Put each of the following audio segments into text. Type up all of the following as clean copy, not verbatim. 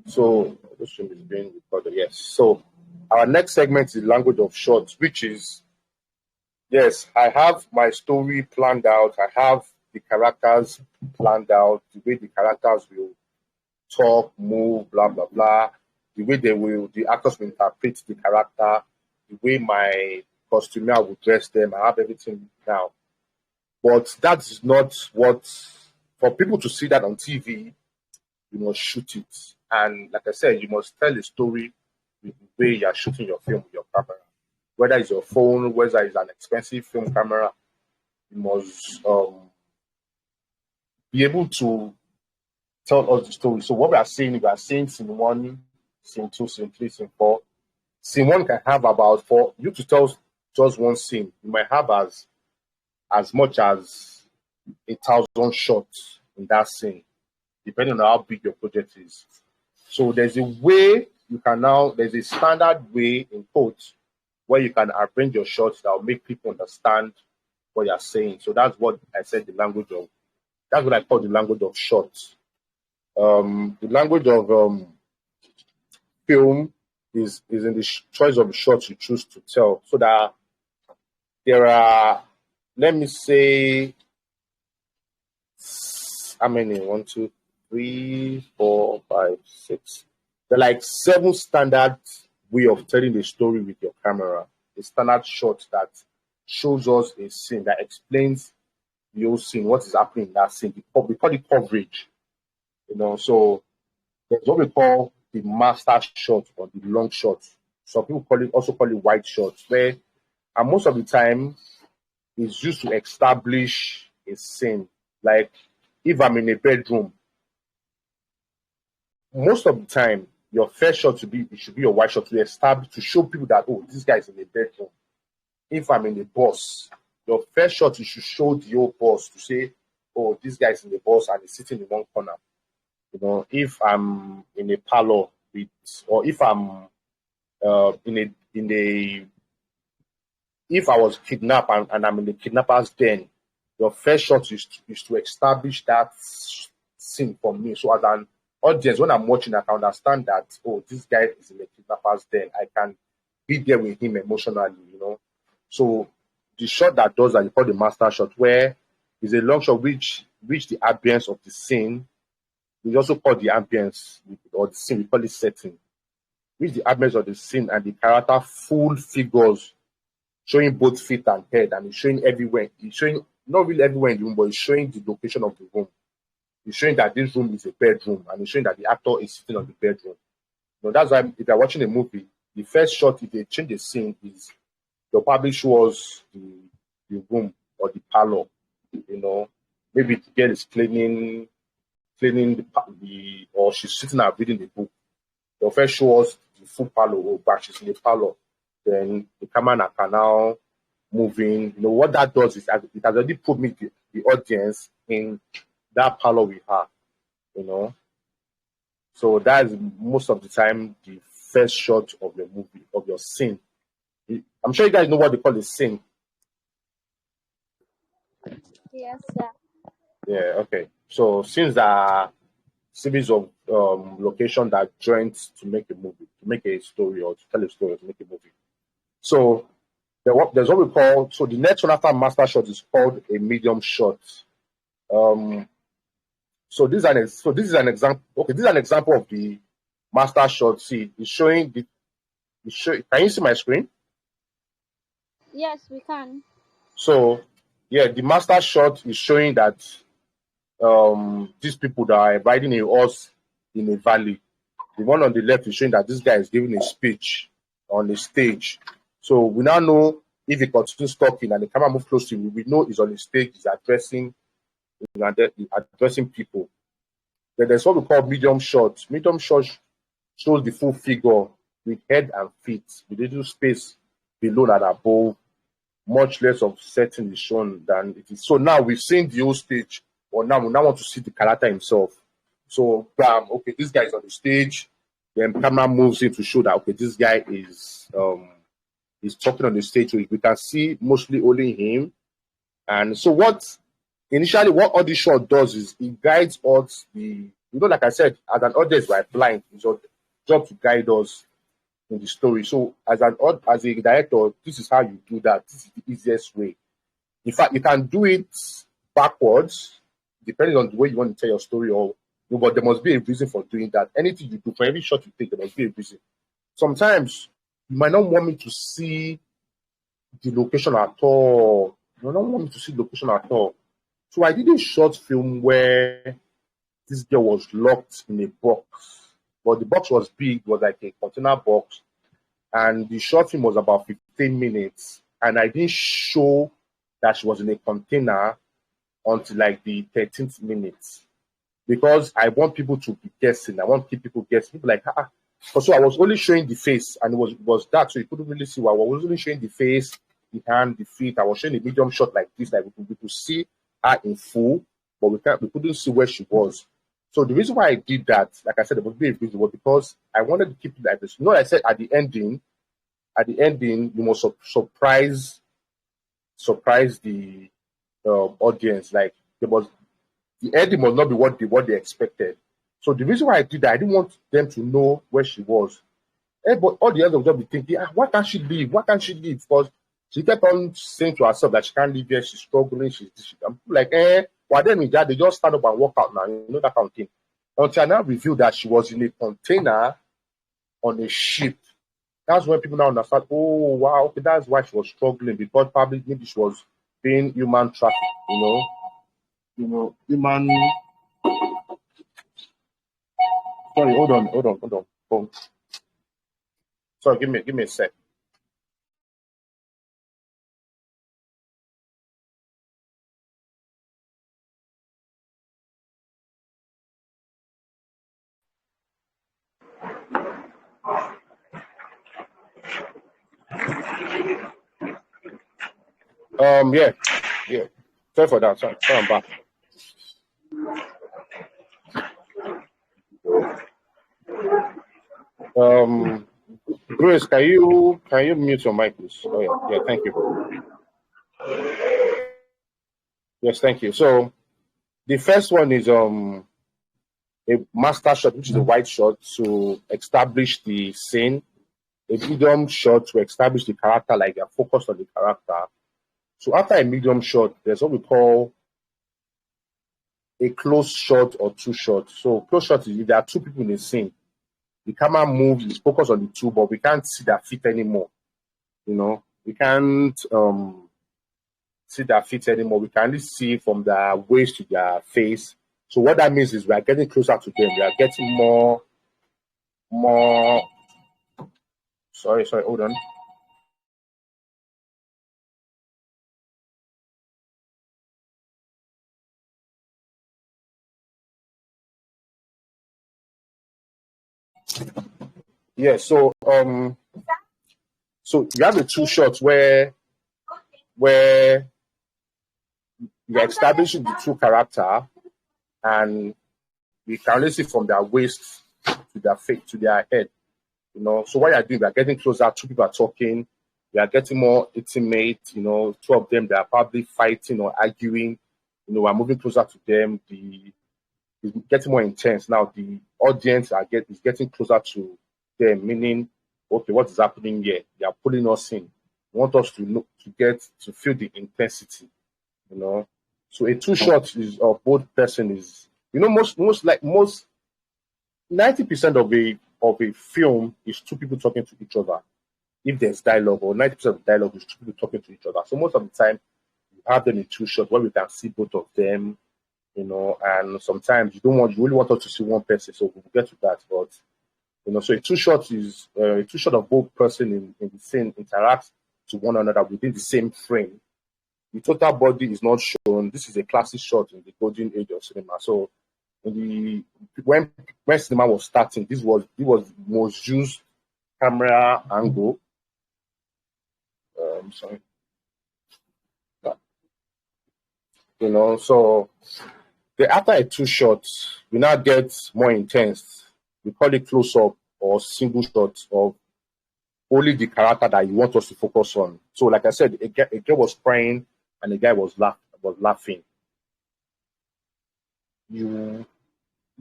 So this stream is being recorded. Yes. So our next segment is language of shots, which is, yes, I have my story planned out. I have the characters planned out, the way the characters will talk, move, blah, blah, blah, the way the actors will interpret the character, the way my costumier will dress them. I have everything now. But that's not what, for people to see that on TV, you must shoot it. And like I said, you must tell a story with the way you're shooting your film with your camera. Whether it's your phone, whether it's an expensive film camera, you must be able to tell us the story. So what we are saying scene 1, scene 2, scene 3, scene 4. Scene 1 can have about, for you to tell just one scene, you might have as much as 1,000 shots in that scene, depending on how big your project is. So there's a way there's a standard way in quotes where you can arrange your shots that will make people understand what you're saying. So that's what I said, that's what I call the language of shots. The language of film is in the choice of the shots you choose to tell. So that there are, let me say, how many? 1, 2, 3, 4, 5, 6. There are like 7 standard way of telling the story with your camera. A standard shot that shows us a scene, that explains the whole scene, what is happening in that scene. We call it coverage. So there's what we call the master shot or the long shot. Some people also call it wide shots, and most of the time it's used to establish a scene. Like if I'm in a bedroom, most of the time your first shot should be your wide shot to establish, to show people that, oh, this guy is in a bedroom. If I'm in a bus, your first shot you should show the whole bus to say, oh, this guy is in the bus and he's sitting in one corner. If I'm in a parlor or if I'm if I was kidnapped and I'm in the kidnapper's den, your first shot is to establish that scene for me. So as an audience, when I'm watching, I can understand that, oh, this guy is in the kidnapper's den. I can be there with him emotionally, So the shot that does that, you call the master shot, where is a long shot which the ambience of the scene. We also call the ambience or the scene, we call it setting, which the ambience of the scene and the character full figures, showing both feet and head, and it's showing everywhere. It's showing not really everywhere in the room, but it's showing the location of the room. It's showing that this room is a bedroom, and it's showing that the actor is sitting on the bedroom. That's why if you're watching a movie, the first shot, if they change the scene, is they'll probably show us the room or the parlor. Maybe the girl is cleaning or she's sitting and reading the book. They'll first show us the full parlor, or back she's in the parlor. Then the camera can now moving. What that does is it has already put me the audience in that parlor we have. So that is most of the time the first shot of the movie, of your scene. I'm sure you guys know what they call a scene. Yes, sir. Yeah, okay. So scenes are series of locations that joined to make a movie, to make a story, or to tell a story, or to make a movie. So there's what we call, so the next one after master shot is called a medium shot. So this is an example. Okay, this is an example of the master shot. See, it's showing can you see my screen? Yes, we can. So yeah, the master shot is showing that these people that are riding a horse in a valley. The one on the left is showing that this guy is giving a speech on the stage. So we now know if he continues talking and the camera moves close to him, we know he's on the stage, he's addressing people. Then there's what we call medium shot. Medium shot shows the full figure with head and feet, with little space below and above. Much less of setting is shown than it is. So now we've seen the whole stage, or now we want to see the character himself. So, okay, this guy is on the stage. Then camera moves in to show that, okay, this guy is talking on the stage. So we can see mostly only him. And so initially what all this shot does is it guides us, it like I said, as an audience, we're blind. It's our job to guide us in the story. So as a director, this is how you do that. This is the easiest way. In fact, you can do it backwards, depending on the way you want to tell your story, but there must be a reason for doing that. Anything you do, for every shot you take, there must be a reason. Sometimes you might not want me to see the location at all. You don't want me to see the location at all. So I did a short film where this girl was locked in a box. But the box was big, it was like a container box. And the short film was about 15 minutes. And I didn't show that she was in a container until like the 13th minute. Because I want people to be guessing. I want to keep people guessing. People like, So I was only showing the face, and it was dark, so you couldn't really see. I was only showing the face, the hand, the feet. I was showing a medium shot like this, like we could see her in full, but we couldn't see where she was. So the reason why I did that, like I said, it was very visible because I wanted to keep it like this. You know, I said at the ending, you must surprise the audience. Like the ending must not be what they expected. So the reason why I did that, I didn't want them to know where she was. But all the others would just be thinking, why can't she leave? Why can't she leave? Because she kept on saying to herself that she can't leave here, she's struggling, I'm like, why then with that, they just stand up and walk out now, you know, that kind of thing. Until I now revealed that she was in a container on a ship. That's when people now understand, oh, wow, okay, that's why she was struggling, because probably maybe she was being human trafficked, human. Sorry, hold on. Oh. Sorry, give me a sec. Yeah. Sorry for that. Sorry, I'm back. Grace, can you mute your mic, please? Oh yeah, thank you. Yes, thank you. So the first one is a master shot, which is a wide shot to establish the scene. A medium shot to establish the character, like you're focused on the character. So after a medium shot, there's what we call a close shot or two shots. So close shot is if there are two people in the scene. The camera moves, it's focused on the two, but we can't see their feet anymore. We can't see their feet anymore. We can only see from their waist to their face. So what that means is we are getting closer to them. We are getting more. Sorry, hold on. Yeah, so you have the two shots where you're establishing the two character, and we can only see from their waist to their face to their head. So what you're doing, we are getting closer. Two people are talking. We are getting more intimate. Two of them, they are probably fighting or arguing. We're moving closer to them. It's getting more intense now. The audience is getting closer to them, meaning, okay, what is happening here? They are pulling us in. They want us to feel the intensity. So a two shot is of both person is most 90% of a film is two people talking to each other. If there's dialogue, or 90% of dialogue is two people talking to each other. So most of the time you have them in two shots where we can see both of them, and sometimes you really want us to see one person, so we'll get to that. But so a two shot is a two shot of both person in the scene interacts to one another within the same frame. The total body is not shown. This is a classic shot in the golden age of cinema. So when cinema was starting, this was the most used camera angle. Sorry. So after a two shots, we now get more intense. We call it close up or single shots of only the character that you want us to focus on. So like I said, a girl was crying and the guy was laughing.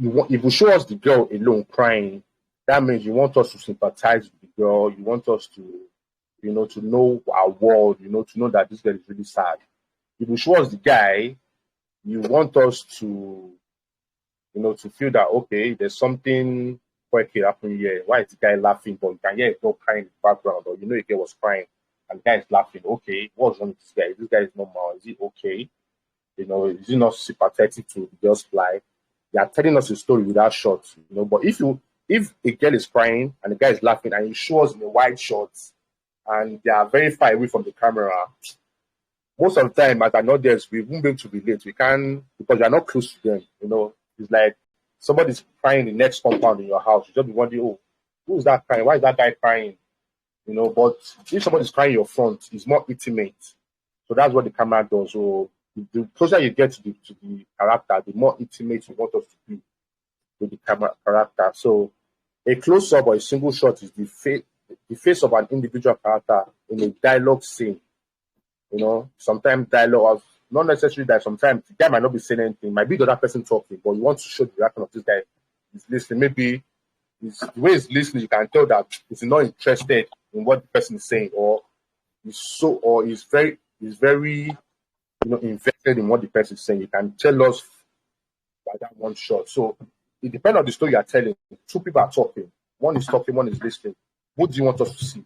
if you show us the girl alone crying, that means you want us to sympathize with the girl. You want us to, to know our world, to know that this girl is really sad. If you show us the guy, you want us to, to feel that, okay, there's something quirky happening here. Why is the guy laughing? But you can hear a girl crying in the background, or a girl was crying and the guy is laughing. Okay, what's wrong with this guy? This guy is normal. Is he okay? Is he not sympathetic to the girl's plight? They are telling us a story without shots, But if a girl is crying and the guy is laughing and you show us in a wide shot and they are very far away from the camera, most of the time as an audience we won't be able to relate. We can't, because we are not close to them. It's like somebody's crying in the next compound in your house. You just be wondering, oh, who is that crying? Why is that guy crying? But if somebody's crying in your front, it's more intimate. So that's what the camera does. So the closer you get to the character, the more intimate you want us to be with the character. So a close-up or a single shot is the face of an individual character in a dialogue scene. Sometimes dialogue, not necessarily that. Sometimes the guy might not be saying anything, might be the other person talking, but you want to show the reaction of this guy. He's listening. Maybe the way he's listening, you can tell that he's not interested in what the person is saying, or he's very invested in what the person is saying. You can tell us by that one shot. So it depends on the story you are telling. Two people are talking. One is talking, one is listening. What do you want us to see?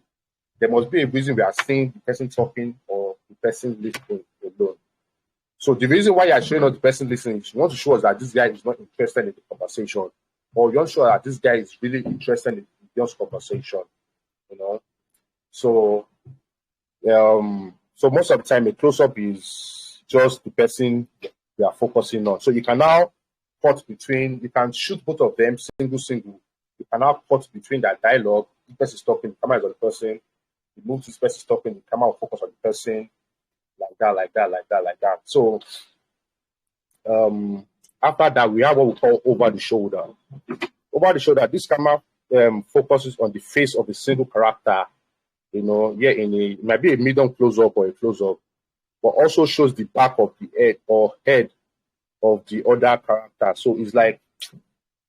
There must be a reason we are seeing the person talking or the person listening alone. So the reason why you are showing us the person listening is you want to show us that this guy is not interested in the conversation, or you want to show that this guy is really interested in the conversation. So most of the time a close-up is just the person we are focusing on. So you can now cut between, you can shoot both of them single. You can now cut between that dialogue. The person is talking, the camera is on the person. You move to this person is talking, the camera will focus on the person. Like that. So after that, we have what we call over the shoulder. Over the shoulder, this camera focuses on the face of a single character. It might be a medium close-up or a close-up, but also shows the back of the head of the other character. So it's like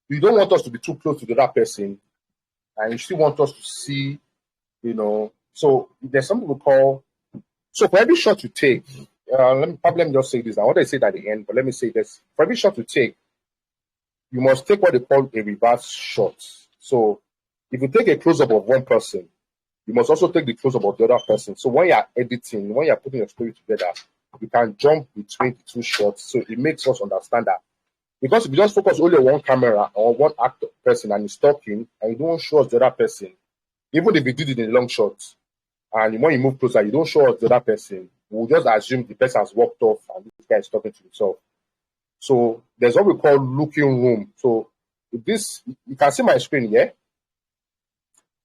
you don't want us to be too close to the other person, and you still want us to see, So there's something we call. So for every shot you take, let me just say this. I want to say that at the end, but let me say this: for every shot you take, you must take what they call a reverse shot. So if you take a close-up of one person, you must also take the close-up of the other person. So when you're editing, when you're putting your story together, you can jump between the two shots. So it makes us understand that. Because if you just focus only on one camera or one actor person and he's talking, and you don't show us the other person, even if you did it in a long shot, and when you move closer, you don't show us the other person, we'll just assume the person has walked off and this guy is talking to himself. So there's what we call looking room. So if this, you can see my screen here.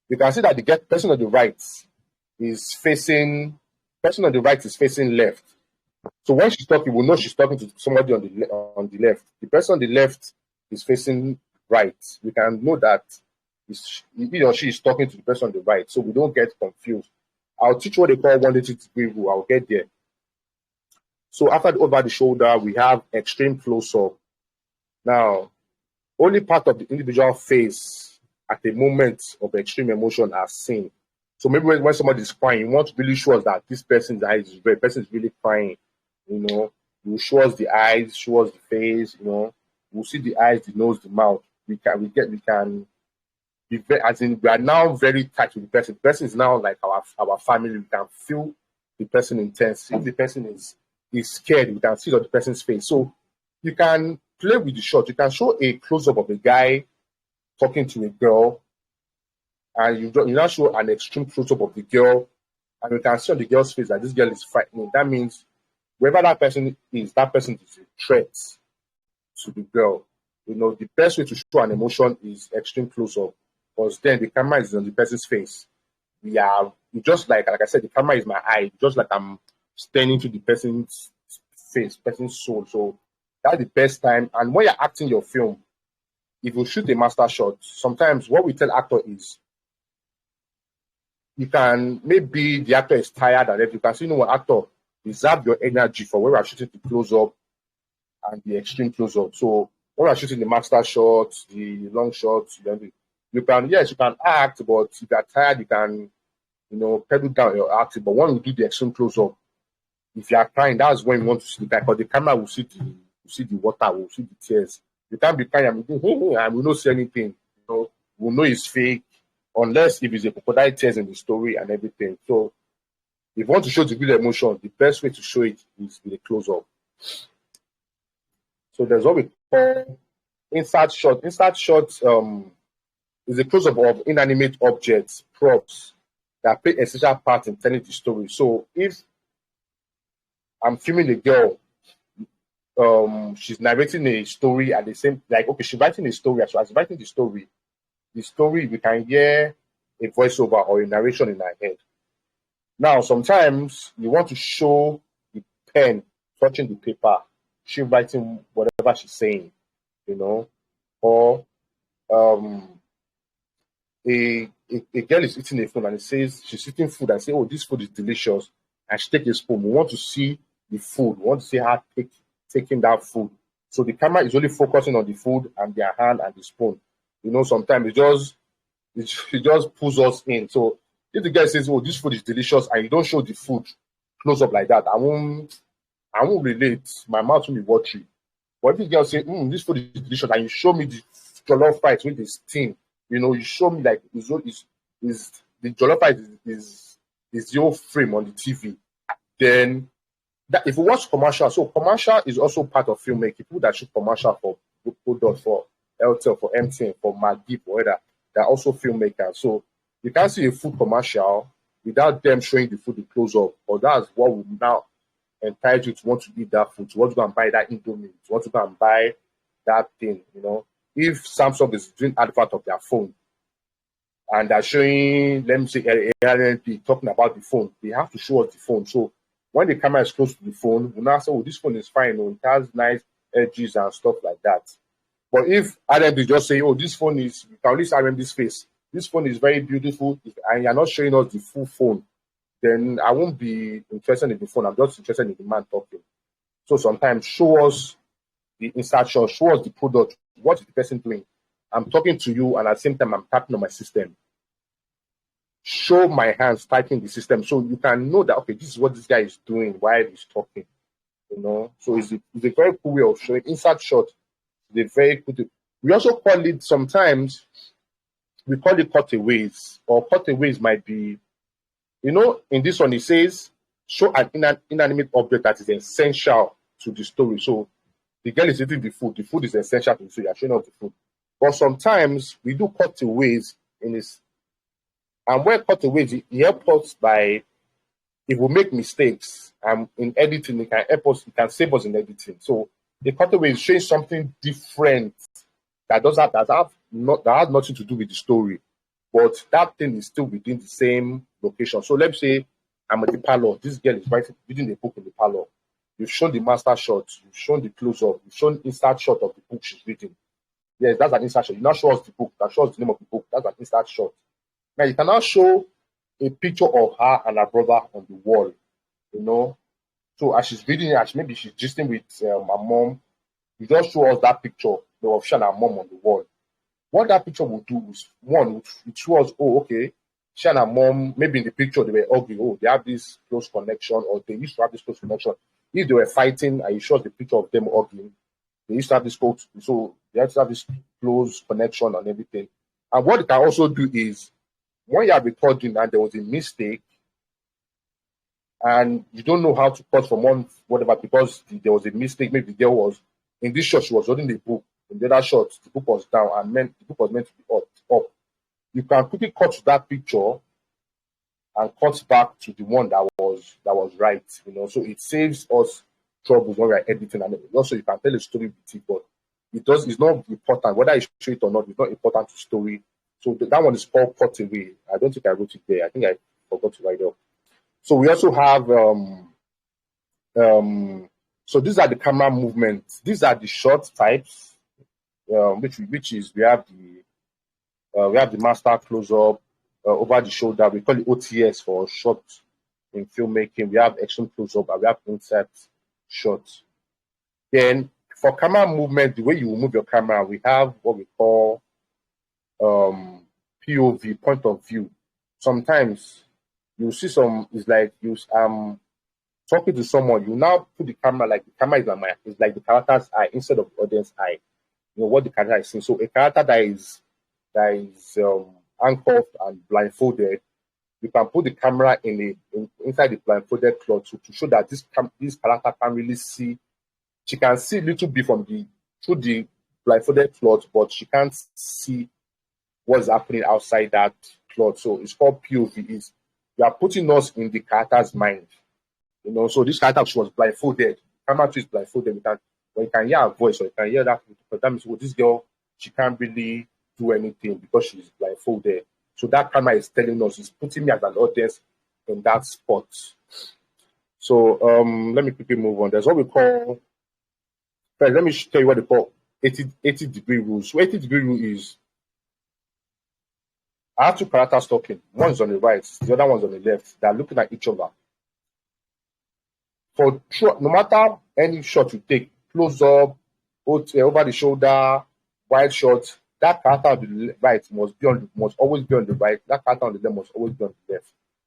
You can see that the person on the right is facing left. So when she's talking, we'll know she's talking to somebody on the left. The person on the left is facing right. We can know that he or she is talking to the person on the right, so we don't get confused. I'll teach what they call 180-degree rule. I'll get there. So after the over the shoulder, we have extreme close-up. Now, only part of the individual face at a moment of extreme emotion are seen. So maybe when somebody is crying, you want to really show us that this person's eyes is red, person is really crying. You show us the eyes, show us the face. We'll see the eyes, the nose, the mouth. We can be very, as in we are now very tight with the person. The person is now like our family. We can feel the person intense. If the person is scared, we can see it on the person's face. So you can play with the shot. You can show a close-up of a guy talking to a girl, and you now show an extreme close-up of the girl, and you can see on the girl's face that this girl is frightening. That means wherever that person is a threat to the girl. The best way to show an emotion is extreme close-up, because then the camera is on the person's face. Just like I said, the camera is my eye, just like I'm staring into the person's face, person's soul. So that's the best time. And when you're acting your film, if you shoot a master shot, sometimes what we tell actor is, you can, maybe the actor is tired and you can say, what, actor, reserve your energy for where we're shooting the close-up and the extreme close-up. So when we're shooting the master shots, the long shots, you can act, but if you're tired, you can, pedal down your acting. But when we do the extreme close-up, if you are crying, that's when you want to see the guy, because the camera will see the water, will see the tears. You can't be crying and we don't see anything. We'll know it's fake, unless if it's a crocodile tears in the story and everything. So if you want to show the real emotion, the best way to show it is with a close-up. So there's what we call insert shot. Insert shot is a close-up of inanimate objects, props, that play essential part in telling the story. So if I'm filming a girl, she's narrating a story at the same, she's writing a story. As she's writing the story, we can hear a voiceover or a narration in her head. Now, sometimes you want to show the pen touching the paper, she writing whatever she's saying, or a girl is eating a food and it says she's eating food and say, "Oh, this food is delicious," and she takes a spoon. We want to see the food. We want to see her taking that food. So the camera is only focusing on the food and their hand and the spoon. Sometimes it just pulls us in. So if the guy says, "Oh, this food is delicious," and you don't show the food close up like that, I won't relate. My mouth will be watery. But if the girl say, "This food is delicious," and you show me the jollof rice with the steam, you show me like is the jollof rice is the whole frame on the TV. Then that if you watch commercial, so commercial is also part of filmmaking. People that shoot commercial for product, for LTL, for MTN, for Maggi, for whatever, they're also filmmakers. So you can't see a food commercial without them showing the food in close up. Or that's what will now encourage you to want to eat that food, to want to go and buy that Indomie, to want to go and buy that thing. If Samsung is doing advert of their phone and they're showing, let me say, LNP talking about the phone, they have to show us the phone. So when the camera is close to the phone, we now say, "Oh, this phone is fine. It has nice edges and stuff like that." But if RMB just say, "Oh, this phone is," you can only see RMB's face. "This phone is very beautiful," and you're not showing us the full phone, then I won't be interested in the phone. I'm just interested in the man talking. So sometimes show us the insertion, show us the product. What is the person doing? I'm talking to you, and at the same time, I'm tapping on my system. Show my hands typing the system, so you can know that, okay, this is what this guy is doing while he's talking. So it's a very cool way of showing. Insert shot is a very good. We also call it sometimes. We call it cutaways, or cutaways might be. In this one, it says show an inanimate object that is essential to the story. So the girl is eating the food. The food is essential to the story. You're showing off the food. But sometimes we do cutaways in this. And where cutaways, it helps us by, if we make mistakes in editing, it can help us, it can save us in editing. So the cutaway is showing something different that has nothing to do with the story. But that thing is still within the same location. So let's say I'm at the parlor. This girl is reading the book in the parlor. You've shown the master shot. You've shown the close-up. You've shown insert shot of the book she's reading. Yes, that's an insert shot. You now show us the book. That shows the name of the book. That's an insert shot. Now you can now show a picture of her and her brother on the wall. So as she's reading it, maybe she's gisting with her mom. You just show us that picture of she and her mom on the wall. What that picture will do is, one, it shows, oh, okay, she and her mom, maybe in the picture they were arguing, oh, they have this close connection, or they used to have this close connection. If they were fighting and you show us the picture of them arguing, they used to have this close, so they have to have this close connection and everything. And what it can also do is, when you are recording and there was a mistake, and you don't know how to cut from one whatever because there was a mistake, maybe the girl was, in this shot, she was holding the book. In the other shot, the book was down and the book was meant to be up. You can quickly cut to that picture and cut back to the one that was right. So it saves us troubles when we are editing, and also you can tell a story with it, but it's not important whether it's straight or not. It's not important to story. So that one is called cutaway. I don't think I wrote it there. I think I forgot to write it up. So we also have so these are the camera movements. These are the shot types. Which is we have the master close up over the shoulder. We call it OTS for shot in filmmaking. We have action close up and we have insert shot. Then for camera movement, the way you move your camera, we have what we call POV, point of view. Sometimes you see it's like you talking to someone, you now put the camera like the camera is like the character's eye instead of the audience eye. You know what the character is seeing. So a character that is handcuffed and blindfolded, you can put the camera inside the blindfolded cloth to show that this character can really see. She can see a little bit through the blindfolded cloth, but she can't see what's happening outside that cloth. So it's called POV. You are putting us in the character's mind. You know, so this character, she was blindfolded. Camera is blindfolded. You can hear her voice, or you can hear that. But that means, this girl, she can't really do anything because she's blindfolded. So that camera is telling us, it's putting me as an audience in that spot. So let me quickly move on. There's what we call. First, let me tell you what they call 80-degree rule. So 80-degree rule is, I have two characters talking. One is on the right, the other one's on the left. They're looking at each other. No matter any shot you take, close up, over the shoulder, wide shot, that character on the right must always be on the right. That character on the left must always be on the left.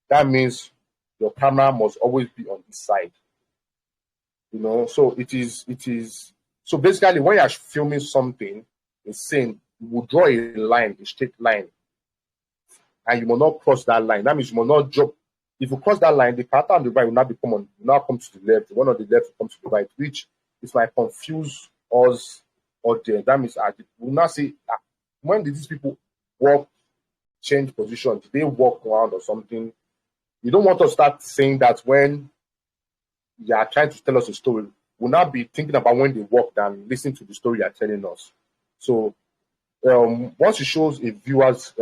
That means your camera must always be on this side. You know, so it is. So basically, when you're filming something, a scene, you will draw a straight line, and you will not cross that line. That means you will not drop. If you cross that line, the character on the right will not come to the left. The one on the left will come to the right, which is might confuse us audience. That means I will not say, when did these people change position? Did they walk around or something? You don't want to start saying that when you are trying to tell us a story. We'll not be thinking about when they walk and listen to the story you're telling us. So once it shows a viewer's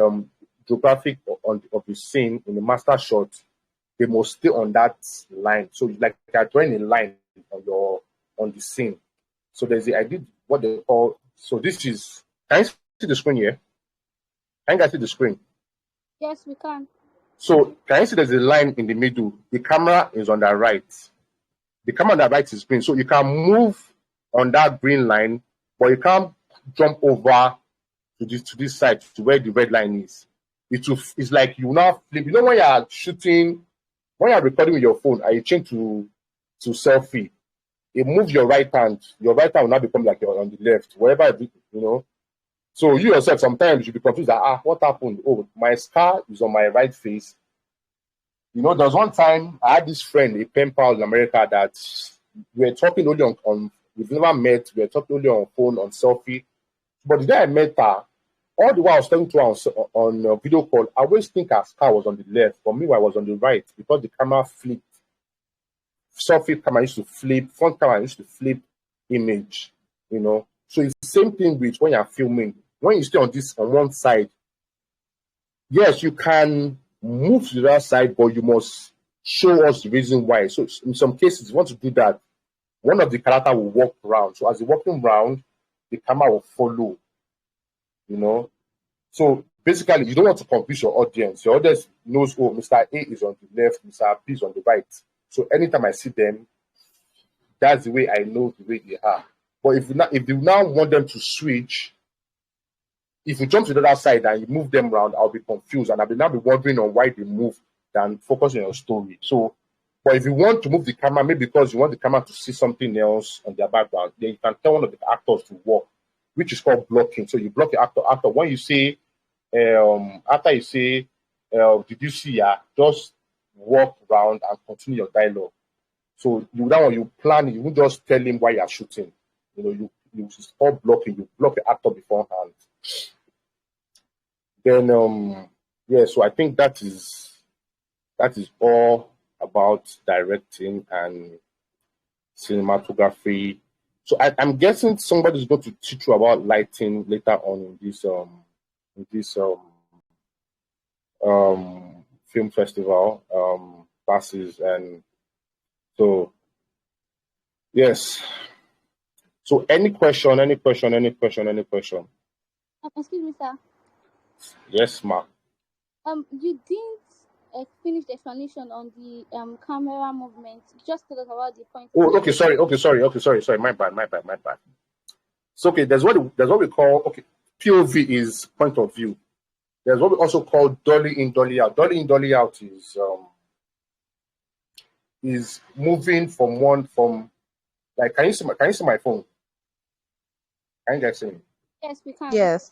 geographic of the scene in the master shot, they must stay on that line. So like you're drawing a line on the scene. So I did what they call. So this is. Can you see the screen here? Can you guys see the screen? Yes, we can. So can you see there's a line in the middle? The camera is on the right. The camera on the right is green. So you can move on that green line, but you can't jump over to this side to where the red line is. It's like you now flip. You know when you're shooting, when you're recording with your phone and you change to selfie, it moves your right hand. Your right hand will now become like you're on the left, wherever you know. So you yourself sometimes you be confused that what happened? Oh, my scar is on my right face. You know, there was one time I had this friend, a pen pal in America, that we were talking only on we've never met, we were talking only on phone, on selfie. But the day I met her, all the while I was talking to her on a video call, I always think her scar was on the left, but meanwhile I was on the right because the camera flipped. Selfie camera used to flip, front camera used to flip image, you know. So it's the same thing with when you're filming. When you stay on one side, yes, you can move to the other side, but you must show us the reason why. So in some cases, if you want to do that, one of the character will walk around. So as you're walking around, the camera will follow, you know. So basically, you don't want to confuse your audience. Your audience knows, oh, Mr. A is on the left, Mr. B is on the right. So anytime I see them, that's the way I know the way they are. But if you now want them to switch, if you jump to the other side and you move them around, I'll be confused and I'll now be wondering on why they move than focus on your story. So, but if you want to move the camera, maybe because you want the camera to see something else on their background, then you can tell one of the actors to walk, which is called blocking. So you block the actor. When you say, after you say, did you see her? Just walk around and continue your dialogue. So you plan, you won't just tell him why you're shooting. You know, you stop blocking, you block the actor beforehand. Then so I think that is all about directing and cinematography. So I'm guessing somebody's going to teach you about lighting later on in this film festival classes, and so yes. So any question? Excuse me, sir. Yes, ma'am. You didn't finish the explanation on the camera movement. Just tell us about the point. Oh, okay. Sorry. My bad. So okay, there's what we call POV is point of view. There's what we also call dolly in, dolly out. Dolly in, dolly out is moving from like can you see my phone? Can you guys see me? Yes, we can. Yes.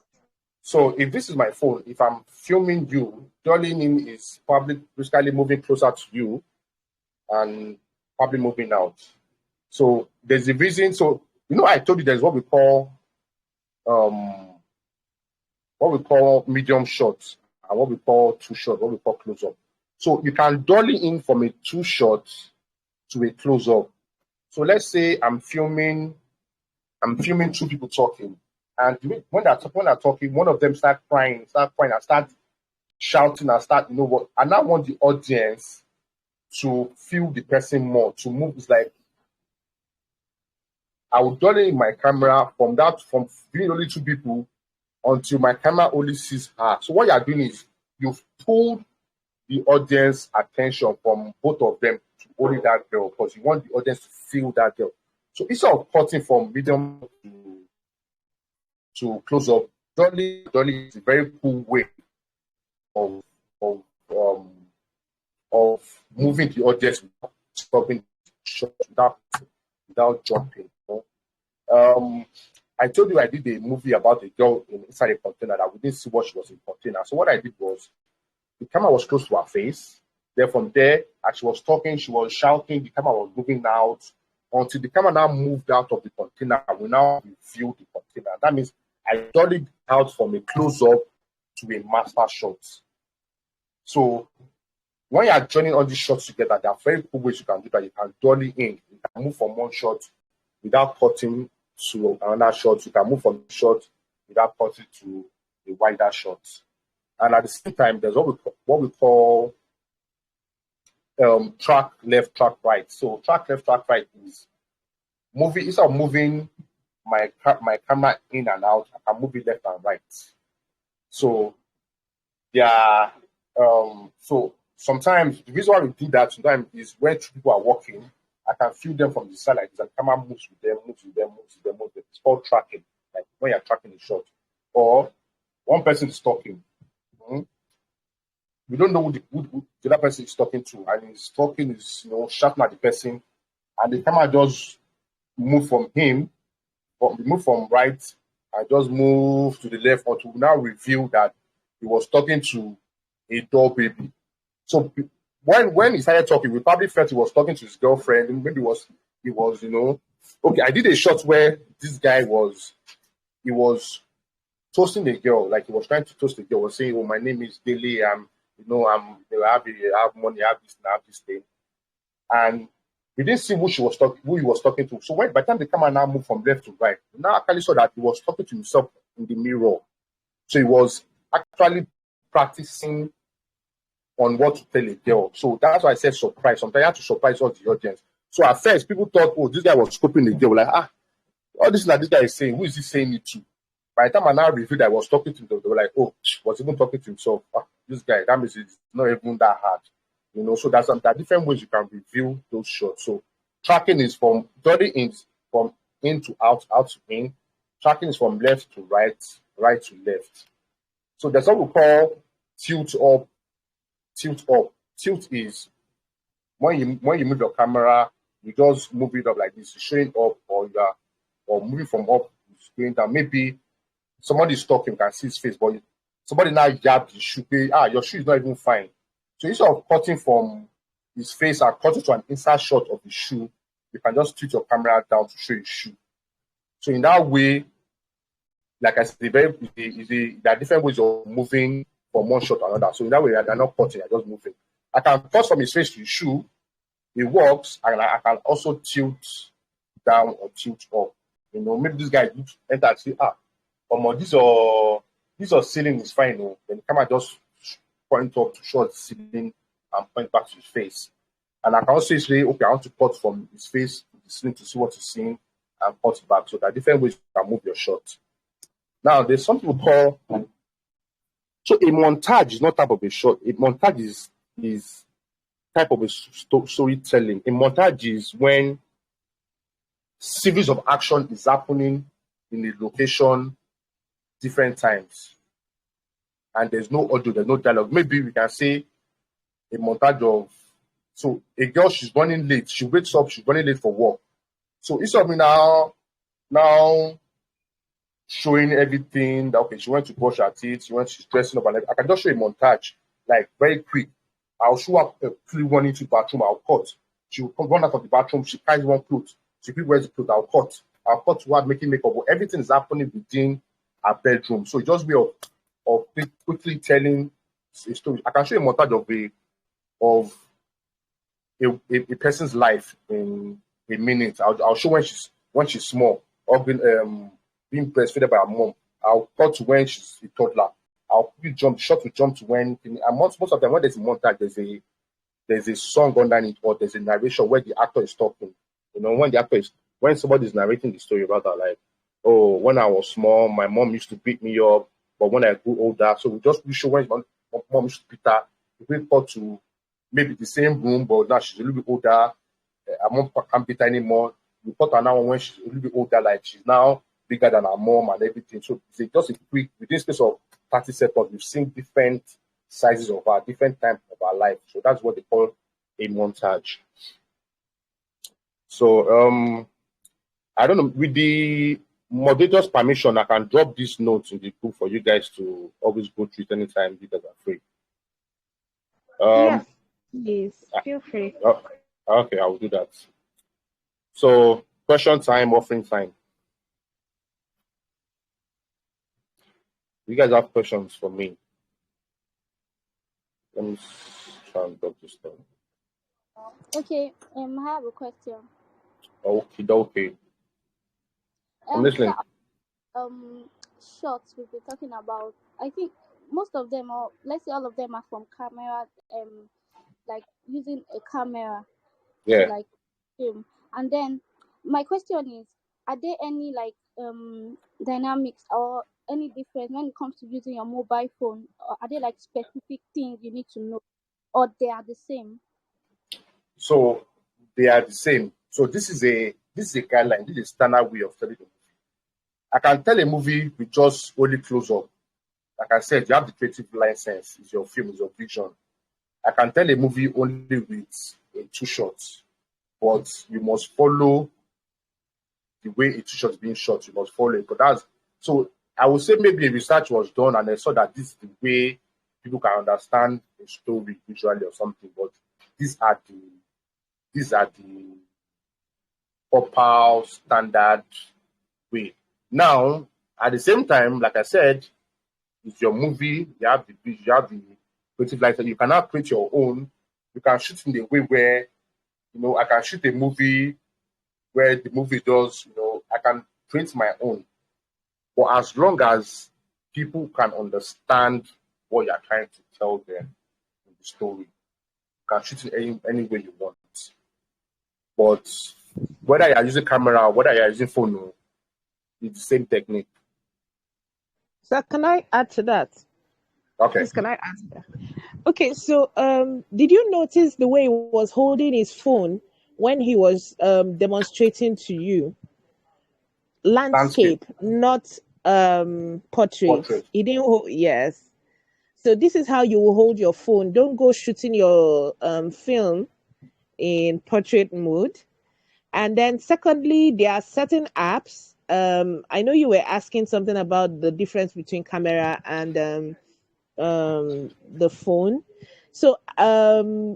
So if this is my phone, if I'm filming you, dollying in is probably basically moving closer to you and probably moving out. So there's a reason. So I told you there's what we call medium shots and what we call two shot, what we call close up. So you can dolly in from a two shot to a close up. So let's say I'm filming two people talking, and when they're talking, one of them start crying, and start shouting, and start I now want the audience to feel the person more, to move. It's like I will dolly in my camera from viewing only two people until my camera only sees her. So what you're doing is you've pulled the audience attention from both of them to only that girl, because you want the audience to feel that girl. So instead of cutting from medium to close up, dolly is a very cool way of moving the audience without stopping shot, without jumping. I told you I did a movie about a girl inside a container that we didn't see what she was in the container. So what I did was the camera was close to her face. Then from there, as she was talking, she was shouting, the camera was moving out until the camera now moved out of the container. We now review the container. That means I dollied out from a close-up to a master shot. So when you are joining all these shots together, there are very cool ways you can do that. You can dolly in. You can move from one shot without cutting to another shot. You can move from shot without cutting to a wider shot. And at the same time, there's what we call track left, track right. So track left, track right is moving. Instead of moving my camera in and out, I can move it left and right. So so sometimes the reason why we do that sometimes is when two people are walking, I can feel them from the side like this, and camera moves with them. It's called tracking, like when you're tracking a shot. Or one person is talking. We don't know who the other person is talking to, and he's talking, is shouting at the person, and the camera just move from him, or move from right, and just move to the left, or to now reveal that he was talking to a doll baby. So when he started talking, we probably felt he was talking to his girlfriend, and maybe he was okay. I did a shot where this guy was toasting a girl, like he was trying to toast the girl, was saying, "Oh, my name is Dele. I have money, I have this thing," and we didn't see who he was talking to. So by the time the camera now moved from left to right, we now actually saw that he was talking to himself in the mirror. So he was actually practicing on what to tell a girl. So that's why I said surprise. Sometimes you have to surprise all the audience. So at first, people thought, oh, this guy was scoping the girl. Like, all this that this guy is saying, who is he saying it to? By the time I now revealed that I was talking to them, they were like, oh, was even talking to himself. This guy, that means it's not even that hard. So there are different ways you can review those shots. So tracking is from dolly in, from in to out, out to in. Tracking is from left to right, right to left. So there's what we call tilt up, tilt up. Tilt is when you move your camera, you just move it up like this, showing up, or moving from up, going down. Maybe somebody is talking, you can see his face, but somebody now jabbed his shoe. Your shoe is not even fine. So instead of cutting from his face and cutting to an inside shot of the shoe, you can just tilt your camera down to show his shoe. So in that way, like I said, there are different ways of moving from one shot to another. So in that way, they're not cutting, they're just moving. I can cut from his face to his shoe, it works, and I can also tilt down or tilt up. Maybe this guy enter and say, this ceiling is fine. Then the camera just point up to show the ceiling and point back to his face. And I can also say, okay, I want to cut from his face to the ceiling to see what he's seeing and cut it back. So there are different ways you can move your shot. Now, there's something we call, so a montage is not type of a shot. A montage is type of a storytelling. A montage is when series of action is happening in a location different times, and there's no audio, there's no dialogue. Maybe we can say a montage of, so a girl, she's running late, she wakes up, she's running late for work. So instead of me now showing everything that, okay, she went to brush her teeth, she's dressing up, and I can just show a montage, like very quick. I'll show her quickly running to the bathroom, I'll cut. She will run out of the bathroom, she carries one clothes, she quickly wears the clothes, I'll cut to her making makeup, but everything is happening within her bedroom. So it's just way of quickly telling a story. I can show a montage of a person's life in a minute. I'll show when she's small, or being breastfed by her mom. I'll cut to when she's a toddler. I'll quickly jump to when, and most of the time when there's a montage, there's a song underneath, or there's a narration where the actor is talking. You know, when somebody is narrating the story, rather, like, oh, when I was small, my mom used to beat me up, but when I grew older, so we show when my mom used to beat her. We cut to maybe the same room, but now she's a little bit older. Her mom can't beat her anymore. We cut her now when she's a little bit older, like she's now bigger than her mom and everything. So it's just a quick, within space of 30 seconds, we've seen different sizes of her, different times of her life. So that's what they call a montage. So I don't know, with the moderator's permission, I can drop these notes in the group for you guys to always go through it anytime you guys are free. Yes, please feel free. Okay, I will do that. So question time, offering time. You guys have questions for me? Let me try and drop this down. Okay, I have a question. Okay. I'm listening. Shots we've been talking about, I think most of them, or let's say all of them, are from camera, like using a camera to like film. And then my question is, are there any like dynamics or any difference when it comes to using your mobile phone? Or are there like specific things you need to know, or they are the same? So they are the same. So this is a guideline. This is a standard way of telling a movie. I can tell a movie with just only close up. Like I said, you have the creative license. It's your film, it's your vision. I can tell a movie only with 2 shots, but you must follow the way a 2 shot is being shot. You must follow it. But that's, so I would say maybe a research was done and they saw that this is the way people can understand a story visually or something. But these are the proper standard way. Now, at the same time, like I said, it's your movie. You have the creative license. You cannot create your own. You can shoot in a way where, I can shoot a movie where the movie does, I can create my own. But as long as people can understand what you're trying to tell them in the story, you can shoot it any way you want. But whether you're using camera, whether you're using phone, it's the same technique. So can I add to that? Okay. Please, can I add to that? Okay, so did you notice the way he was holding his phone when he was demonstrating to you? Landscape, not portrait. He didn't hold, yes. So this is how you will hold your phone. Don't go shooting your film in portrait mode. And then secondly, there are certain apps. I know you were asking something about the difference between camera and the phone. So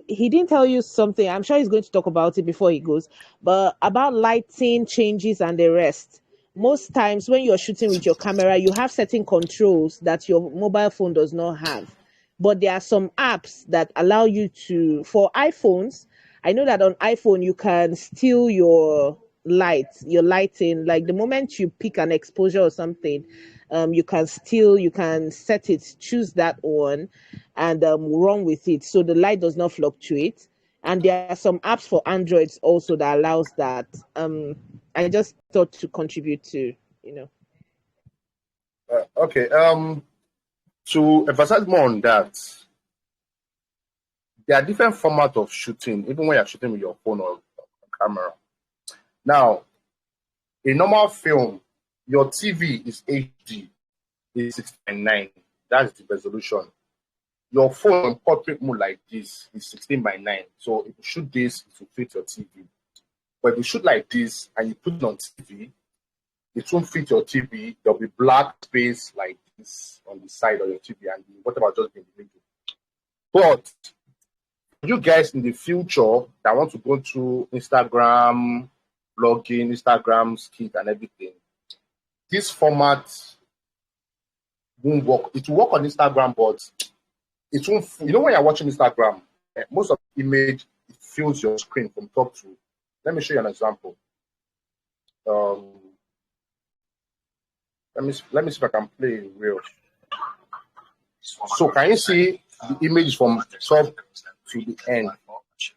he didn't tell you something. I'm sure he's going to talk about it before he goes, but about lighting changes and the rest. Most times when you're shooting with your camera, you have certain controls that your mobile phone does not have. But there are some apps that allow you to, for iPhones, I know that on iPhone you can steal your lighting. Like the moment you pick an exposure or something, you can set it, choose that one, and run with it, so the light does not fluctuate. And there are some apps for Androids also that allows that. I just thought to contribute to, Okay. To emphasize more on that, there are different formats of shooting, even when you're shooting with your phone or camera. Now, a normal film, your TV is HD, is 16:9. That's the resolution. Your phone on portrait mode like this is 16:9. So if you shoot this, it will fit your TV. But if you shoot like this and you put it on TV, it won't fit your TV. There'll be black space like this on the side of your TV and whatever just in the middle. But you guys in the future that want to go to Instagram, blogging, Instagram skit and everything, this format won't work. It will work on Instagram, but it won't. You know when you're watching Instagram, most of the image it fills your screen from top to. Let me show you an example. Let me see if I can play it real. So can you see the image from top to the end?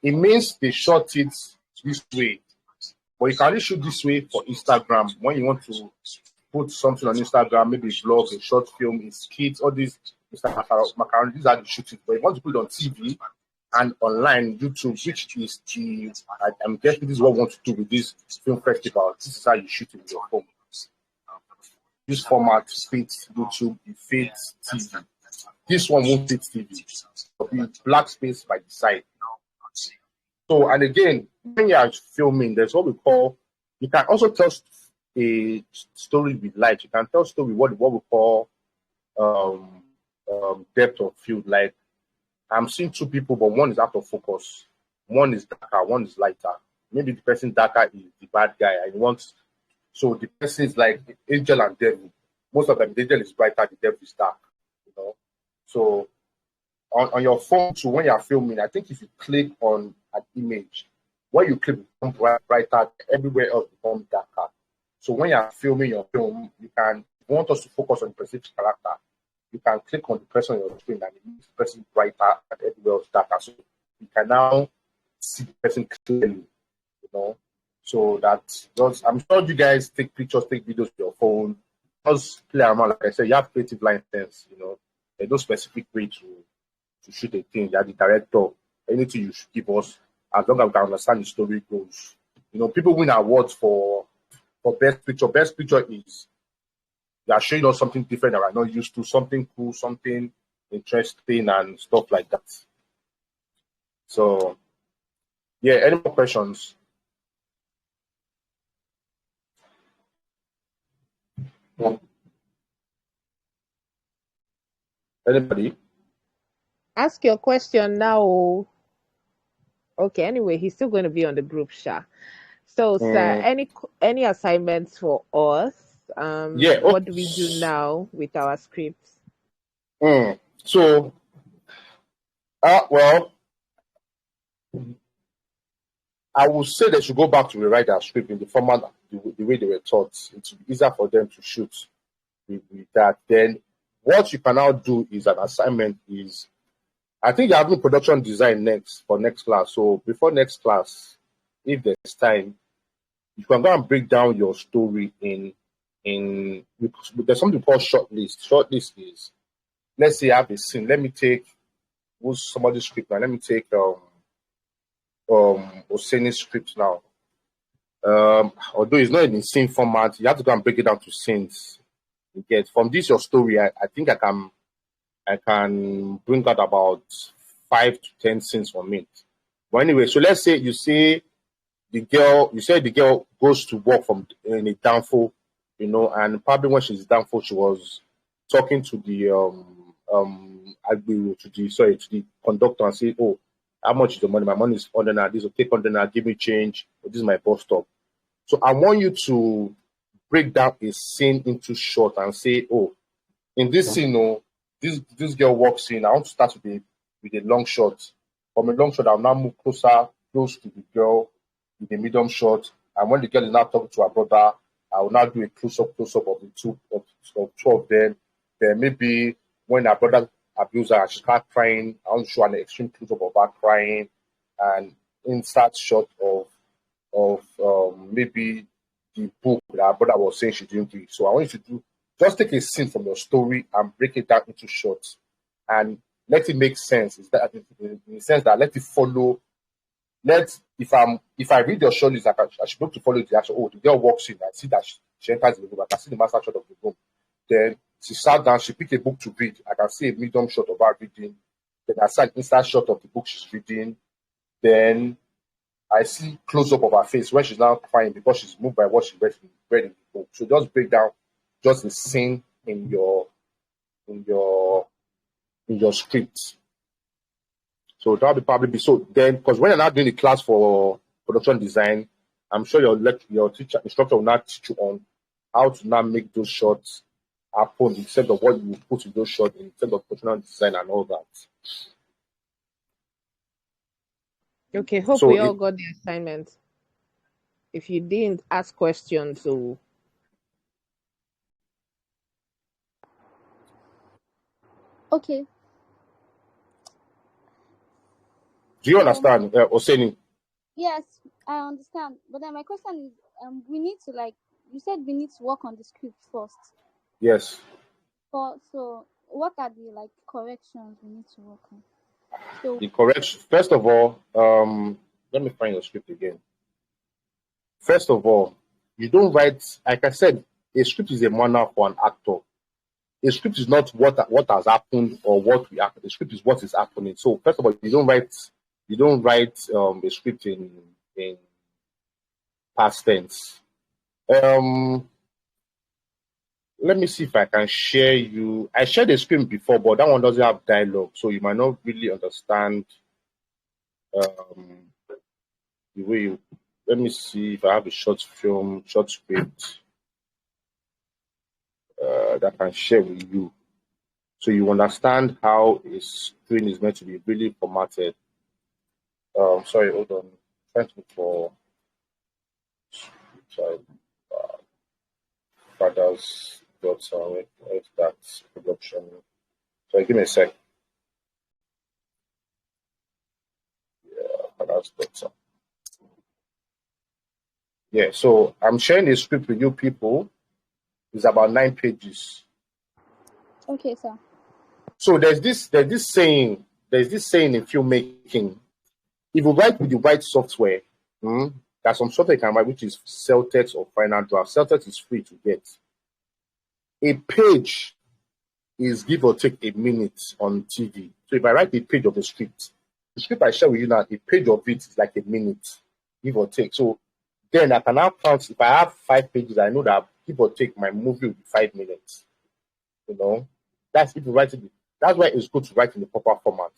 It means they shot it this way, but you can only shoot this way for Instagram when you want to put something on Instagram, maybe a vlog, a short film, a skit, all these Instagram, these are the shootings. But you want to put it on TV and online, YouTube, which is the, I'm guessing this is what we want to do with this film festival. This is how you shoot it with your phone. This format fits YouTube, it fits TV. This one won't fit TV. It'll be black space by the side. So, and again, when you are filming, there's what we call, you can also tell a story with light. You can tell story what we call depth of field. Like I'm seeing two people, but one is out of focus. One is darker, one is lighter. Maybe the person darker is the bad guy. And wants so the person is like angel and devil. Most of them, the angel is brighter, the devil is dark. You know. So on your phone too, when you're filming, I think if you click on an image, when you click it becomes brighter, everywhere else becomes darker. So when you're filming your film, you want us to focus on a specific character, you can click on the person on your screen and it makes the person brighter and everywhere else darker. So you can now see the person clearly, you know. So that's just, I'm sure you guys take pictures, take videos with your phone. Just play around, like I said, you have creative license, you know. There's no specific way to shoot a thing. You're the director. Anything you should give us, as long as we can understand the story goes. You know, people win awards for best picture. Best picture is they are showing us something different that we're not used to, something cool, something interesting, and stuff like that. So, yeah, any more questions? Anybody? Ask your question now. Okay, anyway, he's still going to be on the group chat. So, sir, any assignments for us? Yeah. What do we do now with our scripts? So, well, I would say they should go back to rewrite their script in the format, the way they were taught. It will be easier for them to shoot with that. Then, what you can now do is an assignment is, I think you're having production design for next class. So before next class, if there's time, you can go and break down your story there's something called shortlist. Shortlist is, let's say I have a scene. Let me take somebody's script now. Let me take Oseni's script now. Although it's not in the scene format, you have to go and break it down to scenes. You get from this your story. I think I can bring out about 5 to 10 scenes from it. But anyway, so let's say you say the girl goes to work in a downfall, you know, and probably when she's downfall, she was talking to the to the conductor and say, oh, how much is the money? My money is $100. This will take $100. Give me change. This is my bus stop. So I want you to break down a scene into short and say, oh, in this scene, oh, this girl walks in. I want to start with a long shot. From a long shot, I'll now move close to the girl with a medium shot. And when the girl is now talking to her brother, I will now do a close-up of the two of them. Then maybe when her brother abused her, she starts crying. I want to show an extreme close-up of her crying, and insert shot of maybe the book that her brother was saying she didn't read. So I want you to just take a scene from your story and break it down into shots and let it make sense. Is that in the sense that let it follow. If I read your short list, I should be able to follow the action. Oh, the girl walks in. I see that She enters the room. I can see the master shot of the room. Then she sat down. She picked a book to read. I can see a medium shot of her reading. Then I see an inside shot of the book she's reading. Then I see close-up of her face when she's now crying because she's moved by what she read in the book. So just break down just the scene in your script. So that'll probably be so. Then, because when you're not doing the class for production design, I'm sure your teacher instructor will not teach you on how to now make those shots happen instead of what you put in those shots in terms of production design and all that. Okay, hope so we all got the assignment. If you didn't, ask questions. So okay. Do you understand, Oseni? Yes, I understand. But then my question is, we need to, like you said, we need to work on the script first. Yes. So what are the like corrections we need to work on? So the correction, first of all, let me find your script again. First of all, you don't write, like I said, a script is a manual for an actor. A script is not what has happened or what we happen. The script is what is happening. So first of all, you don't write a script in past tense. Let me see if I can share you. I shared a script before, but that one doesn't have dialogue, so you might not really understand the way you. Let me see if I have a short script that I can share with you, so you understand how a screen is meant to be really formatted. Sorry, hold on. I'm trying to look for. Sorry, father's daughter. Where's that production? Sorry, give me a sec. Yeah, father's daughter. Yeah, so I'm sharing a script with you people. It's about 9 pages. Okay, sir. So there's this saying in filmmaking. If you write with the right software, there's some software you can write, which is Celtex or Final Draft. Celtex is free to get. A page is give or take a minute on TV. So if I write a page of the script I share with you now, a page of it is like a minute, give or take. So then I can now count. If I have 5 pages, I know that give or take my movie will be 5 minutes. You know, that's if you write it. That's why it's good to write in the proper format.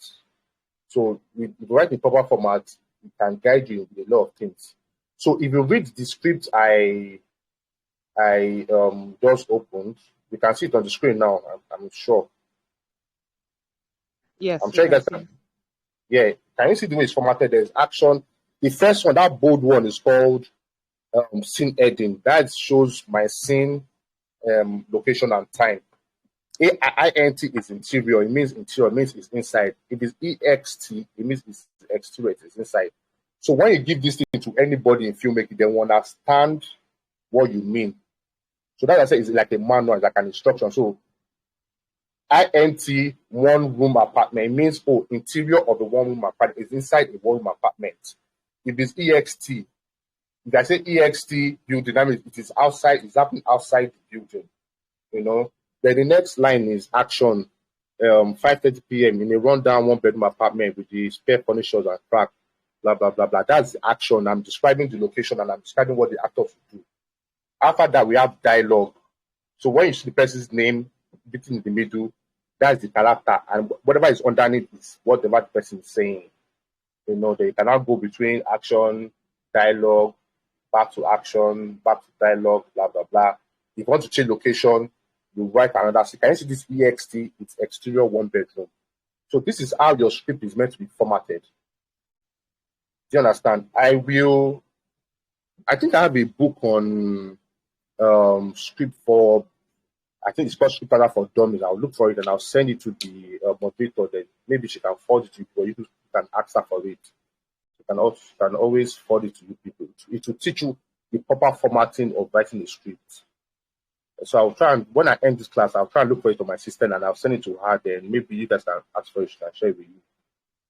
So if you write in the proper format, it can guide you with a lot of things. So if you read the script I just opened, you can see it on the screen now. I'm sure. Yes, I'm sure you guys can. Yeah, can you see the way it's formatted? There's action. The first one, that bold one, is called scene heading. That shows my scene, location, and time. AINT is interior. It means interior. It means it's inside. If it's EXT, it means it's exterior. It's inside. So when you give this thing to anybody in filmmaking, they will understand what you mean. So that I say is like a manual, like an instruction. So INT, one room apartment, means interior of the one room apartment is inside a one room apartment. If it's EXT, if I say EXT building, that means it is outside, it's happening outside the building. You know. Then the next line is action. 5:30 p.m. in a rundown one-bedroom apartment with the spare furniture and crack, blah blah blah blah. That's the action. I'm describing the location and I'm describing what the actors will do. After that, we have dialogue. So when you see the person's name written in the middle, that's the character, and whatever is underneath is whatever the person is saying. You know, they cannot go between action, dialogue, back to action, back to dialogue, blah blah blah. If you want to change location, you write another. So can you see this EXT? It's exterior one bedroom. So this is how your script is meant to be formatted. Do you understand? I think I have a book on script for, I think it's called Script for Dummies. I'll look for it and I'll send it to the moderator. Then maybe she can forward it to you, or you can ask her for it. You can always forward it to you people. It will teach you the proper formatting of writing a script. So I'll try, and when I end this class, I'll try and look for it on my system and I'll send it to her. Then maybe you guys can ask for it, she can share it with you.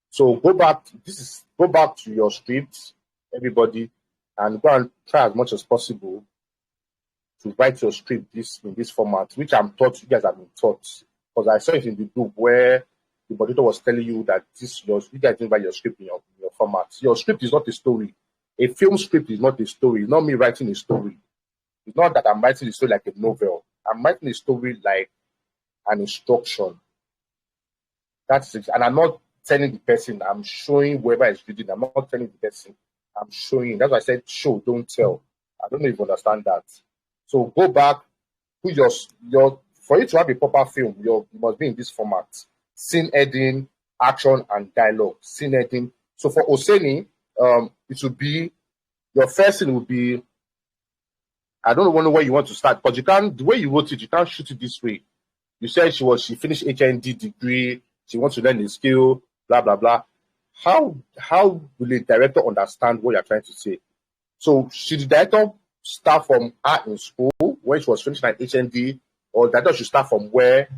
So go back to your script, everybody, and go and try as much as possible to write your script in this format, which I'm taught you guys have been taught. Because I saw it in the group where the moderator was telling you that you guys didn't write your script in your format. Your script is not a story. A film script is not a story. It's not me writing a story. It's not that I'm writing a story like a novel. I'm writing a story like an instruction. That's it. And I'm not telling the person, I'm showing whoever is reading. I'm not telling the person, I'm showing. That's why I said show, don't tell. I don't know if you understand that. So go back, put your for you to have a proper film, you must be in this format. Scene editing, action, and dialogue. Scene editing. So for Oseni, it would be, your first scene would be, I don't know where you want to start, because you can't, the way you wrote it, you can't shoot it this way. You said she finished HND degree, she wants to learn the skill, blah, blah, blah. How will a director understand what you're trying to say? So should the director start from her in school, when she was finishing an HND, or the director should start from where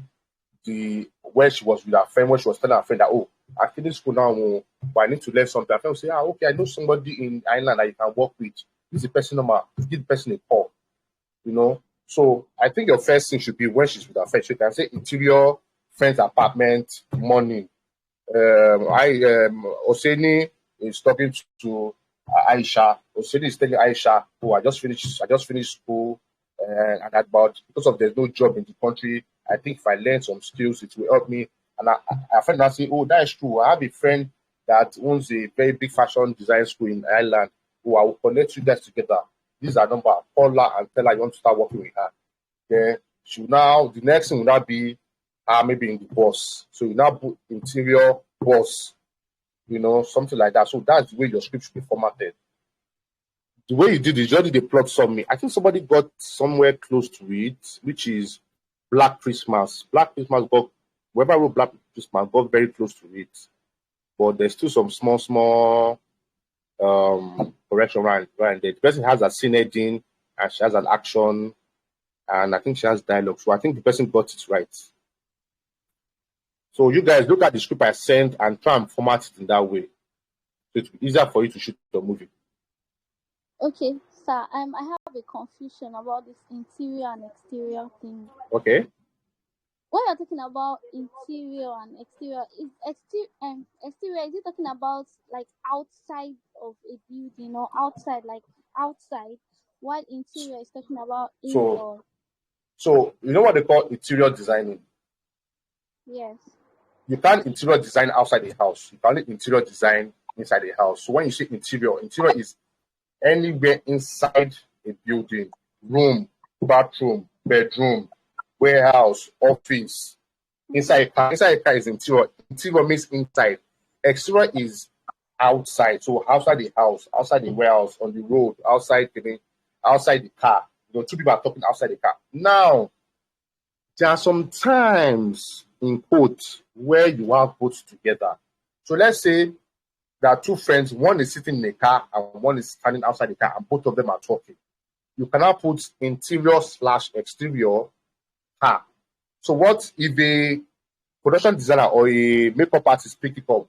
she was with her friend, when she was telling her friend that, oh, I finished school now, but I need to learn something. Her friend will say, okay, I know somebody in Ireland that you can work with. This is the person number, give the person a call. You know? So I think your first thing should be when she's with her friend. She can say interior, friend's apartment, morning. Oseni is talking to Aisha. Oseni is telling Aisha, oh, I just finished school, and about because of there's no job in the country, I think if I learn some skills, it will help me. And I friend now say, oh, that is true. I have a friend that owns a very big fashion design school in Ireland. Oh, I will connect you guys together. This is her number. Call her and tell her you want to start working with her. Then the next thing will now be maybe in the boss. So you now put interior boss, something like that. So that's the way your script should be formatted. The way you did it, you already the plot summary. I think somebody got somewhere close to it, which is Black Christmas. Black Christmas whoever wrote Black Christmas got very close to it. But there's still some small correction right there. The person has a scene editing and she has an action, and I think she has dialogue. So I think the person got it right. So you guys look at the script I sent and try and format it in that way. So it's easier for you to shoot the movie. Okay, sir. I have a confusion about this interior and exterior thing. Okay. When you're talking about interior and exterior, is exterior, is it talking about like outside of a building or outside, while interior is talking about indoor? So you know what they call interior designing? Yes. You can't interior design outside the house. You can only interior design inside the house. So when you say interior is anywhere inside a building, room, bathroom, bedroom, warehouse, office. Inside a car is interior. Interior means inside. Exterior is outside. So outside the house, outside the warehouse, on the road, outside the car. Two people are talking outside the car. Now, there are some times in quotes where you have both together. So let's say there are two friends, one is sitting in a car and one is standing outside the car, and both of them are talking. You cannot put interior/exterior car. So what if a production designer or a makeup artist picks up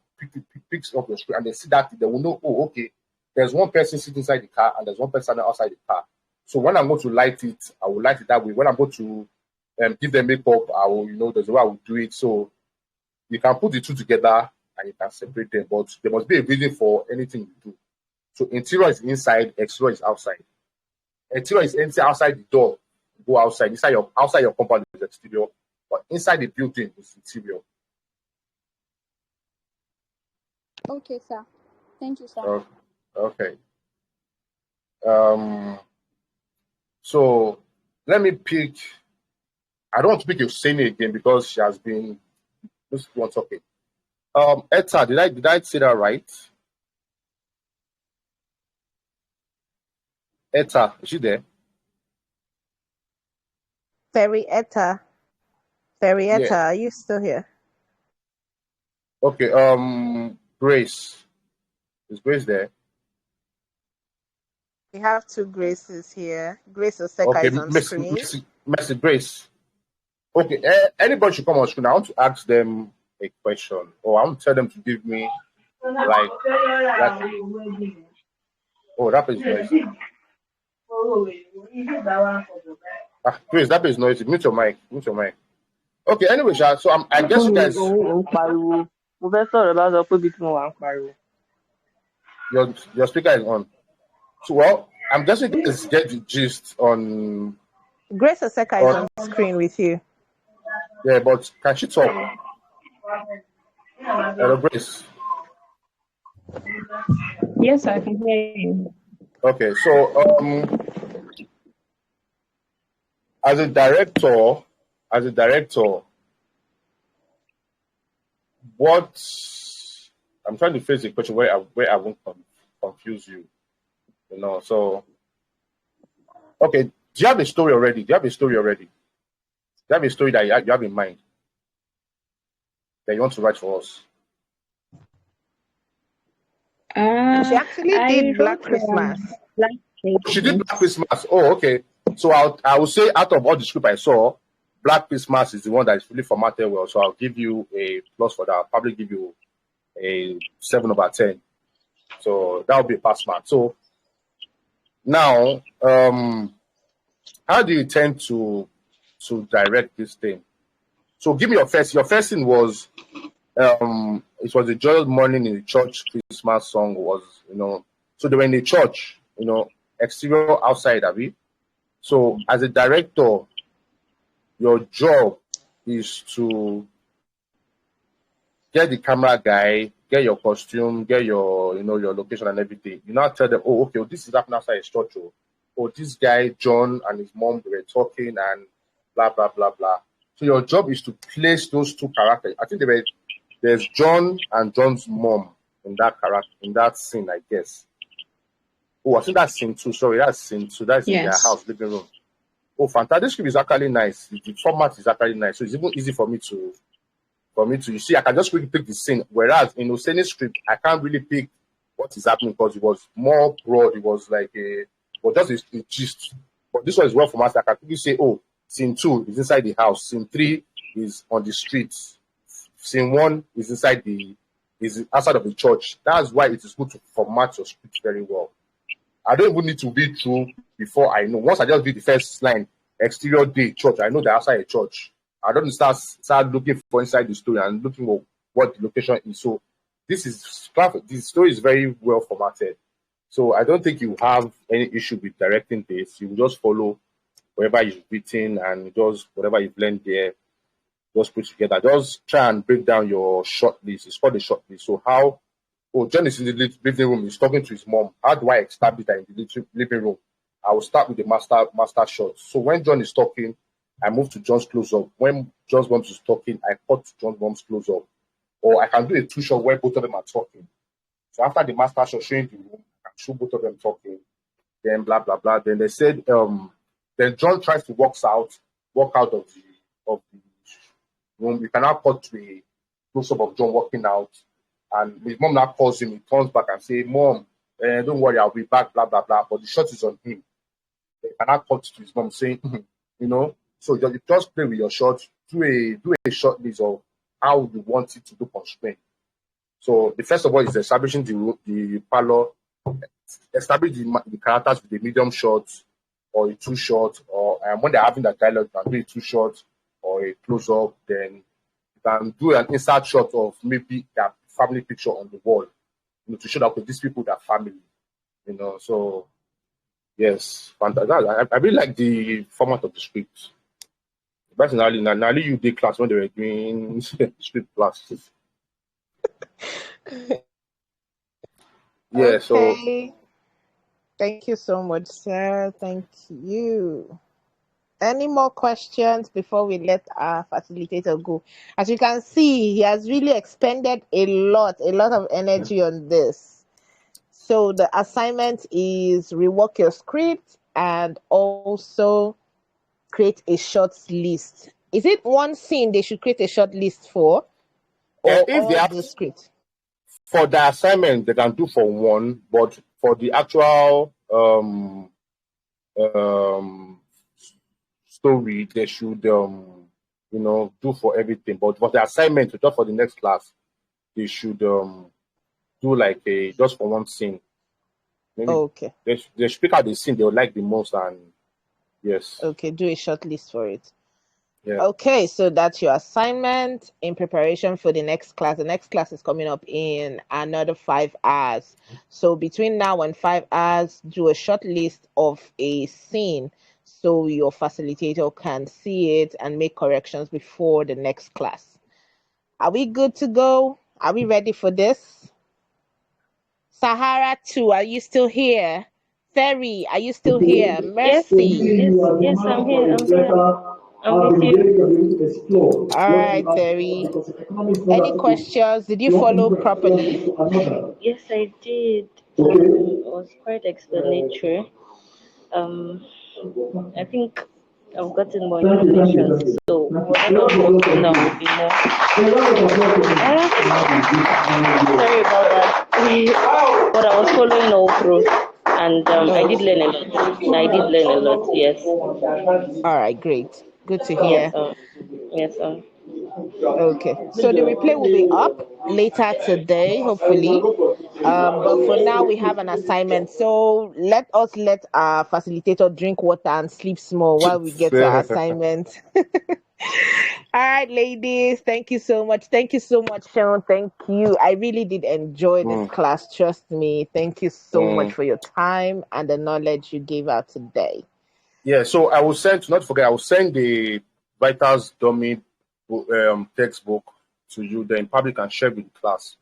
your script and they see that, they will know, oh, okay, there's one person sitting inside the car and there's one person outside the car. So when I'm going to light it, I will light it that way. When I'm going to give them makeup, I will, there's a way I will do it. So you can put the two together and you can separate them, but there must be a reason for anything you do. So interior is inside, exterior is outside. Exterior is empty outside the door. Go outside. Outside your compound is exterior, but inside the building is interior. Okay, sir. Thank you, sir. Okay. So let me pick. I don't want to pick Oseni again because she has been. This one talking. Etta, did I say that right? Etta, is she there? Etta, yeah. Are you still here? Okay. Grace. Is Grace there? We have two Graces here. Grace Oseka is on screen. Mercy Grace. Okay. Anybody should come on screen. I want to ask them a question, or I want to tell them to give me like. Oh, that is noisy. Please, that is noisy. Mute your mic. Mute your mic. Okay, anyway, so I guess you guys. Your speaker is on. So, well, I'm guessing you guys get the gist on. Grace Oseka is on the screen with you. Yeah, but can she talk? Hello, Grace. Yes, I can hear you. Okay, so as a director, what I'm trying to phrase the question where I won't confuse you, you know. So, okay, do you have a story already? Do you have a story that you have in mind that you want to write for us? She actually did Black Christmas. She did Black Christmas. Oh, okay. So I will say out of all the script I saw, Black Christmas is the one that is really formatted well. So I'll give you a plus for that. I'll probably give you a 7/10. So that will be a pass mark. So now, how do you tend to direct this thing? So give me your first. Your first thing was it was a joyous morning in the church. Christmas song was, you know, so they were in the church, you know, exterior, outside, Abby. So as a director, your job is to get the camera guy, get your costume, get your, you know, your location and everything. You now tell them, oh, okay, this is happening outside a church. Oh, this guy, John, and his mom, they were talking and blah, blah, blah, blah. So your job is to place those two characters. I think there's John and John's mom in that character, in that scene, I guess. Oh, I think that's scene 2. Sorry, that's scene 2. That's in their house, living room. Oh, fantastic. This script is actually nice. The format is actually nice. So it's even easy for me to, you see, I can just quickly pick the scene. Whereas in Hosseini's script, I can't really pick what is happening because it was more broad. It was like just a gist. But this one is well formatted. I can quickly say, oh, scene 2 is inside the house. Scene 3 is on the streets. Scene 1 is is outside of the church. That's why it is good to format your script very well. I don't even need to read through before I know. Once I just read the first line, exterior day, church, I know they're outside a church. I don't start looking for inside the story and looking for what the location is. So this story is very well formatted. So I don't think you have any issue with directing this. You just follow whatever you've written and just whatever you've learned there, just put together. Just try and break down your short list. It's called a short list. So John is in the living room. He's talking to his mom. How do I establish that in the living room? I will start with the master shot. So when John is talking, I move to John's close-up. When John's mom is talking, I cut to John's mom's close-up. Or I can do a 2-shot where both of them are talking. So after the master shot showing the room, I can show both of them talking. Then blah, blah, blah. Then they said, then John tries to walk out of the room. You can now cut to a close-up of John walking out. And his mom now calls him. He turns back and says, Mom, don't worry, I'll be back, blah, blah, blah. But the shot is on him. They can now cut to his mom saying, you know, so you just play with your shots, do a short list of how you want it to look on screen. So the first of all is establishing the parlor, establish the characters with a medium shot or a 2-shot, or when they're having that dialogue, you can do a 2-shot or a close-up. Then you can do an insert shot of maybe their family picture on the wall, you know, to show that okay, these people, are family, you know. So yes, fantastic. I really like the format of the script. Personally, now you did class when they were doing script classes. Yeah, okay. so thank you so much, sir. Thank you. Any more questions before we let our facilitator go? As you can see, he has really expended a lot of energy on this. So the assignment is rework your script and also create a short list. Is it one scene they should create a short list for? Or if they have the script? For the assignment, they can do for one, but for the actual story, they should you know, do for everything. But for the assignment, just for the next class, they should do like a just for one scene. Maybe Okay. they speak out the scene they would like the most, and yes. Okay, do a short list for it. Yeah. Okay, so that's your assignment in preparation for the next class. The next class is coming up in another 5 hours. So between now and 5 hours, do a short list of a scene so your facilitator can see it and make corrections before the next class. Are we good to go? Are we ready for this? Sahara 2, are you still here? Ferry, are you still here? Mercy. Yes, I'm here. I'm with you. All right, Ferry. Any questions? Did you follow properly? Yes, I did. It was quite explanatory. I think I've gotten more information. So whatever comes now will be more. Sorry about that. But I was following all through, and I did learn a lot. I did learn a lot. Yes. All right, great. Good to Yes. hear. Yes. Okay, so the replay will be up later today, hopefully. But for now, we have an assignment. So let our facilitator drink water and sleep small while we get to our assignment. All right, ladies, thank you so much. Thank you so much, Sean. Thank you. I really did enjoy this class. Trust me. Thank you so much for your time and the knowledge you gave out today. Yeah, so I will send, not forget, I will send the Writer's Dummy textbook to you, then probably can share with the class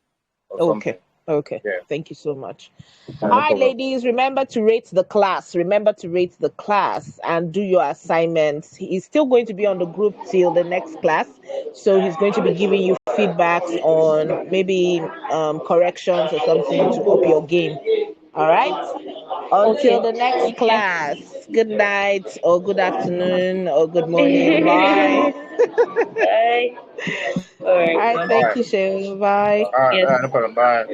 or something. Okay. Yeah. Thank you so much. All right, ladies, remember to rate the class. And do your assignments. He's still going to be on the group till the next class. So he's going to be giving you feedbacks on maybe corrections or something to up your game. All right? Until the next class. Good night or good afternoon or good morning. Bye. Bye. All All right, thank you, Sheila. Bye. No problem. Bye.